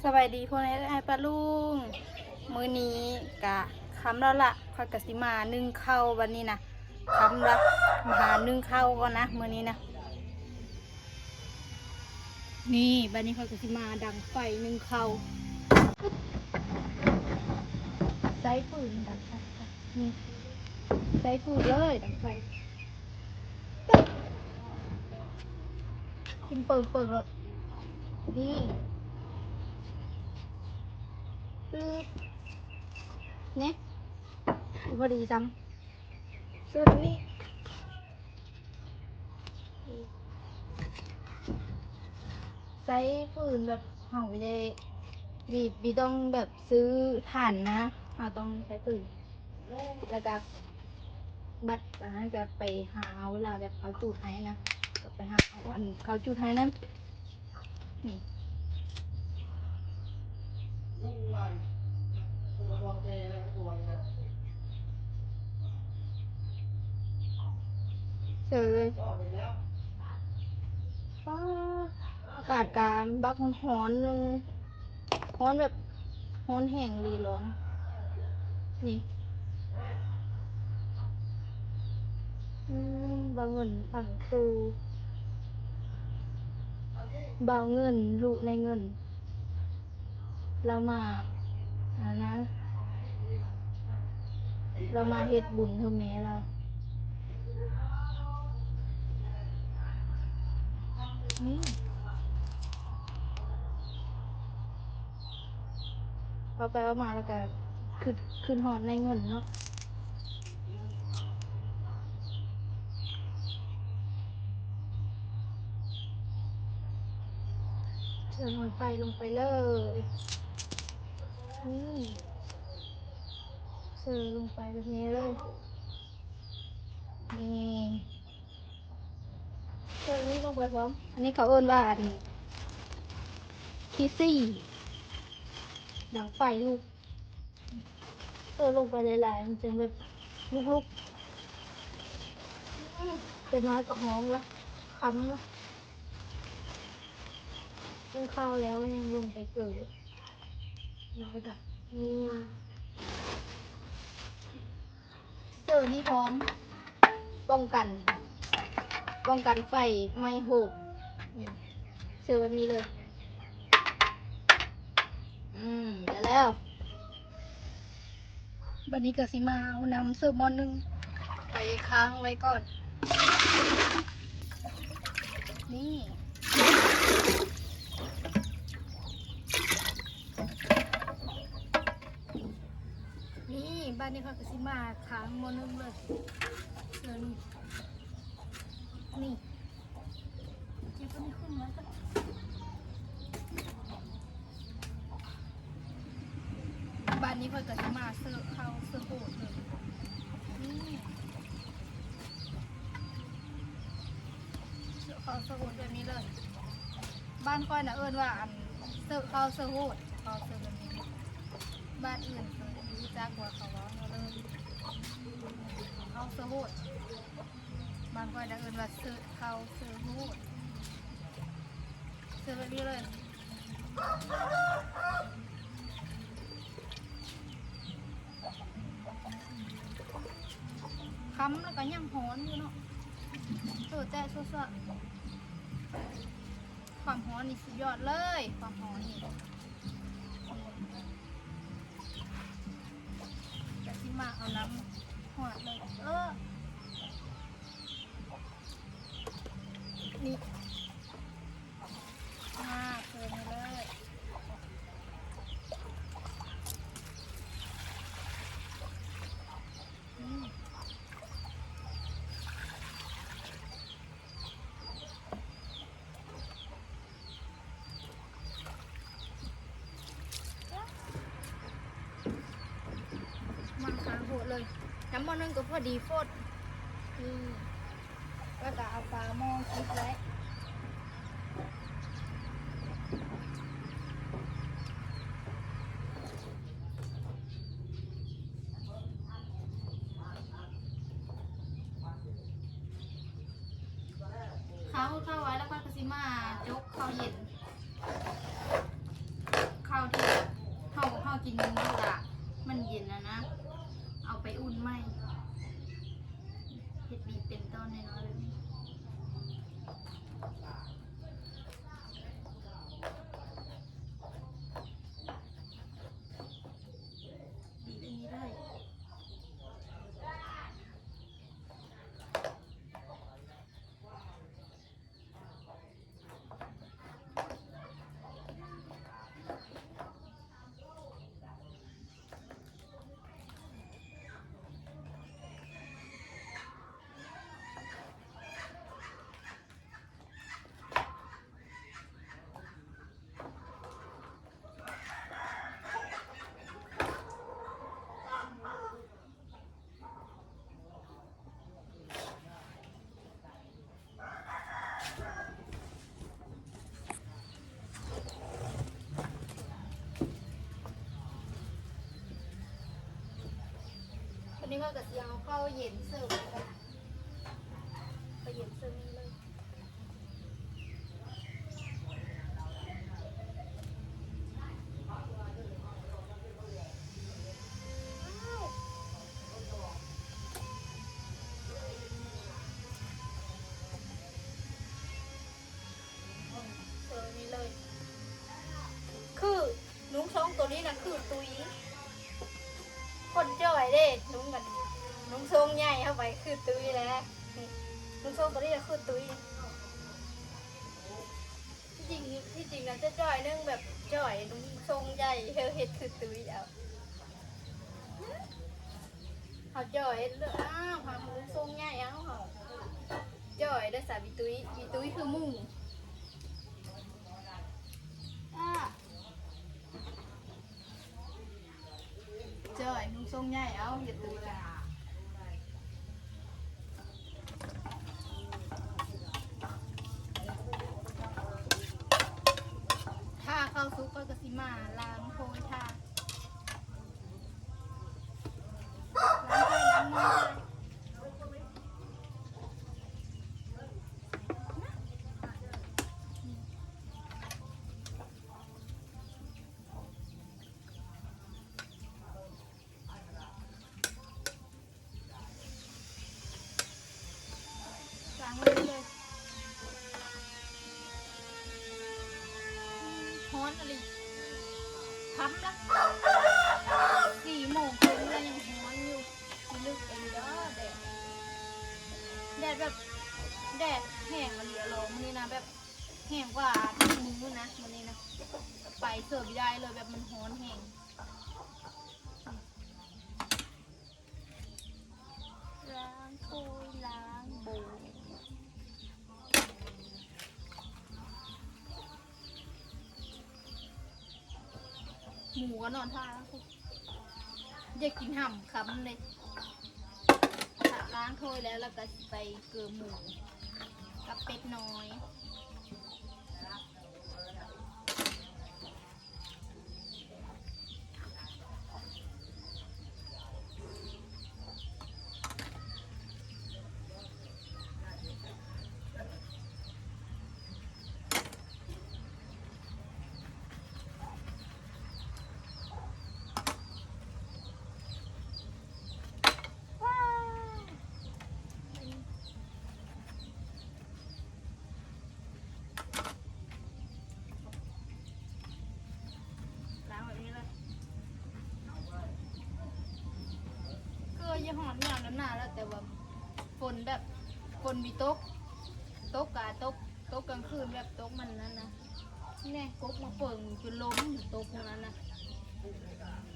สบายดีพ่อแม่ไอ้ปลาลุงมื้อนี้กะคำแล้วล่ะข้อยกะสิมานึ่งข้าววันนี้นะคำละมาหานึ่งข้าวก่อนนะมื้อนี้นะนี่บัดนี้ข้อยกะสิมาดังไฟนึ่งข้าวใช้ฟืนดังไฟนี่ใช้ฟืนเลยดังไฟกินเปิดเลยนี่เนี่ยพอดีจังส่วนนี้ใช้ฟืนแบบเฮาไม่ได้บีต้องแบบซื้อถ่านนะเราต้องใช้ฟืนแล้วก็บัดนั้นจะไปหาเวลาแบบเขาจูดให้นะก็ไปหาเอาอันเขาจูดให้นั่นนี่เจอเลยป้าอากาศการบักร้อนนึงร้อนแบบร้อนแห้งรีร้อนนี่บางเงินผังตูบางเงินลูกในเงินเรามานะเรามาเฮ็ดบุญเท่าแม่เรานี่พอไปเอามาแล้วก็ขึ้นหอดในเงินเนาะเชิญหอยไฟลงไปเลยนี่เชิญลงไปแบบนี้เลยนี่เชิญนี่ลงไปพร้อมอันนี้เขาเอิ้นว่าอันที่สี่ดังไฟลูกลงไปหลายๆมันจะแบบลุกๆเป็นน้อยกับหอมละคำละกินข้าวแล้วยังลงไปเกิดแล้วก็นี่เจอนี่พร้อมป้องกันไฟไม่โหกเจอแบบนี้เลยเดี๋ยวแล้วบันนี้ก็สิมาเอาน้ำเสิร์ฟหม้อนึงไปค้างไว้ก่อนนี่บ้านนี้เขาก็สิมาค้างหม้อนึงเลยเดี๋ยวนี่เก็บมันขึ้นมาสักบ้านนี้เขาก็สิมาเสิร์ฟข้าวเสิร์ฟโบดเลยนี่เสิร์ฟข้าวเสิร์ฟโบดแบบนี้เลยบ้านค่อยนะเอิ้นว่าอันเสิร์ฟข้าวเสิร์ฟโบดข้าวเสิร์ฟแบบนี้บ้านอื่นเขารู้จักว่าเขาว่าเราเลยข้าวเสิร์ฟโบดบ้านค่อยนะเอิ้นว่าเสิร์ฟข้าวเสิร์ฟโบดเสิร์ฟแบบนี้เลยค้ำแล้วก็ยังหอนอยู่เนาะแต่สดๆความหอนนี่สุดยอดเลยความหอนนี่จะที่มาเอาน้ำหอดเลยนี่มาเติมเลยมันค้างโหดเลยน้ำมันนึงก็พอดีโฟดก็จะเอาปลาหม้อคิดแล้วเข้าไว้แล้วก็กระซิมาจกข้าวเย็นข้าว ที่แบบเฮากินมื้อละมันเย็นนะเอาไปอุ่นไหมเฮ็ดบีบเป็นต้นน้อยๆแบบนี้บีบอันนี้ได้ วันนี้ก็จะเอาเข้าเย็นเสิร์ฟกันไปเย็นเสิร์ฟนี่เลยเสิร์ฟนี่เลยคือนุ้งช่องตัวนี้นะคือตุยคนจ่อยเด้นุ้งกันนุ้งทรงใหญ่เข้าไปคือตุ้ยแล้วนี่นุ้งทรงตัวนี้จะคือตุ้ยที่จริงนะจะจ่อยนึ่งแบบจ่อยนุ้งทรงใหญ่เฮ็ดคือตุ้ยเอาจ่อยเลือกพานุ้งทรงใหญ่เขาจ่อยได้สาบีตุ้ยคือมุ่งจ่อยนุ้งทรงใหญ่อย่าตุ้ยกันถ้าเข้าซุปก็จะสิมาล้างโพยท่าล้างมือล้างมือเลยฮ้อนอะไรพับละ4 โมงครึ่งแล้วยังฮ้อนอยู่ลึกเองเด้อแดดแบบแดดแห้งมาเหลือลงมันนี่นะแบบแห้งกว่าที่มือนะมันนี่นะไปเสิร์ฟได้เลยแบบมันฮ้อนแห้งล้างโคยล้างโบหมูก็นอนท่าแล้วอยากกินห่ำคำเลยล้างถ้วยแล้วเราก็ไปเกลือหมูกับเป็ดน้อยยี่ห้อนี่แล้วหนาแล้วแต่ว่าฝนแบบฝนมีตกกลางคืนแบบตกมันนั่นนะแน่กกมาเฟิงจนล้มตกนั้นนะ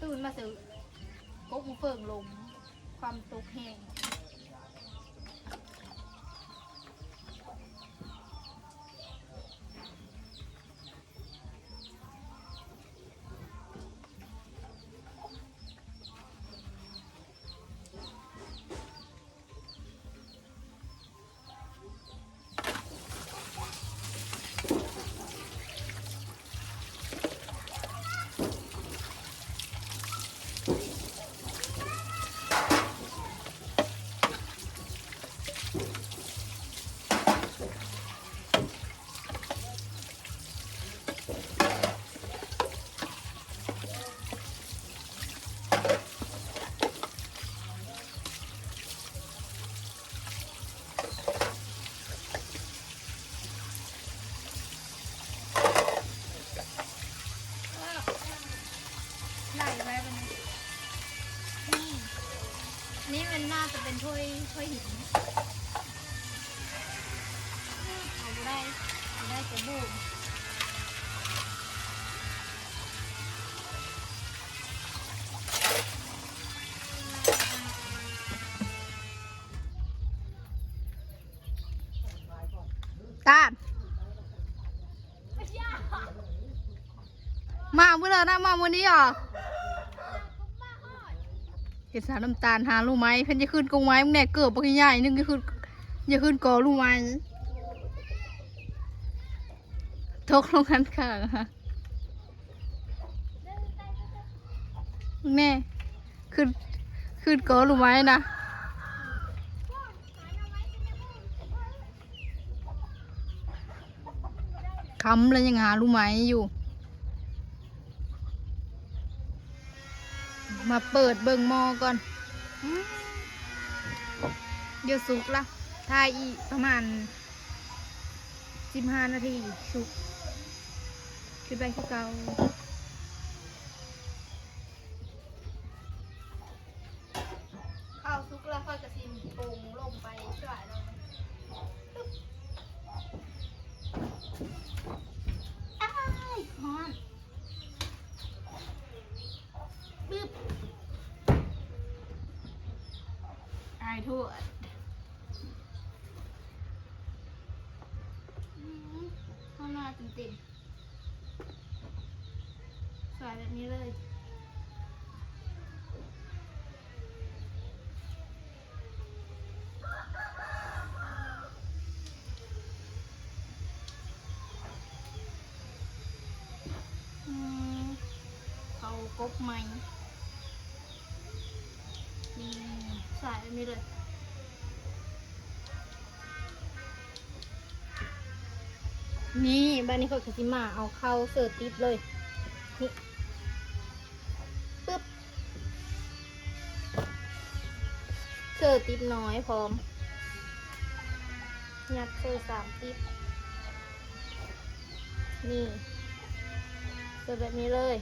ตื่นมาเสือกกมาเฟิงล้มความตกแห้ง ถ้วยหินเอาไปได้จะบูมตาดมาเมื่อไรนะมาวันนี้อ่ะเห็ดสารน้ำตาลหาลูกไม้เพิ่นจะขึ้นกงไม้มึงแน่เกิดปะใหญ่นึงจะขึ้นกอลูกไม้ทกลงกันค่ะมึงแน่ขึ้นกอลูกไม้นะคำแล้วยังหาลูกไม้อยู่มาเปิดเบิ่งหม้อก่อนเดี๋ยวสุกละทายอีกประมาณ15 นาทีสุกขึ้นไปคือเก่าข้าวสุกแล้วค่อยกระซิมปรุงลงไปช่วยเราอ้ายฮอนบึ๊บอายทั่วข้างหน้าเต็มๆสวยแบบนี้เลยเขากบใหม่นี่สวยแบบนี้เลยนี่บ้านนี้เขาจะมาเอาเข้าเสิร์ฟติ๊บเลยนี่ปึ๊บเสิร์ฟติ๊บน้อยพร้อมยัดเสิร์ฟ3 ติ๊บนี่เสิร์ฟแบบนี้เลย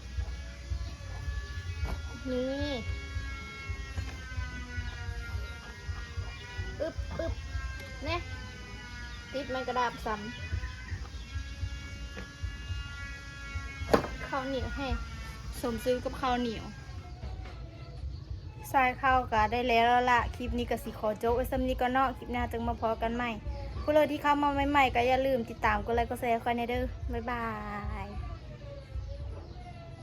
นี่ปึ๊บเนี่ยติ๊บมันกระดาษซ้ำข้าวเหนียวให้สมซื้อกับข้าวเหนียวใส่ข้าวก็ได้แล้วละคลิปนี้ก็สิขอโจ๊กไว้ซ้ำนี้ก็เนาะคลิปหน้าจึงมาพอกันใหม่ผู้เลยที่เข้ามาใหม่ๆก็อย่าลืมติดตามกดไลค์กดแชร์คอยในเด้อบ๊ายบาย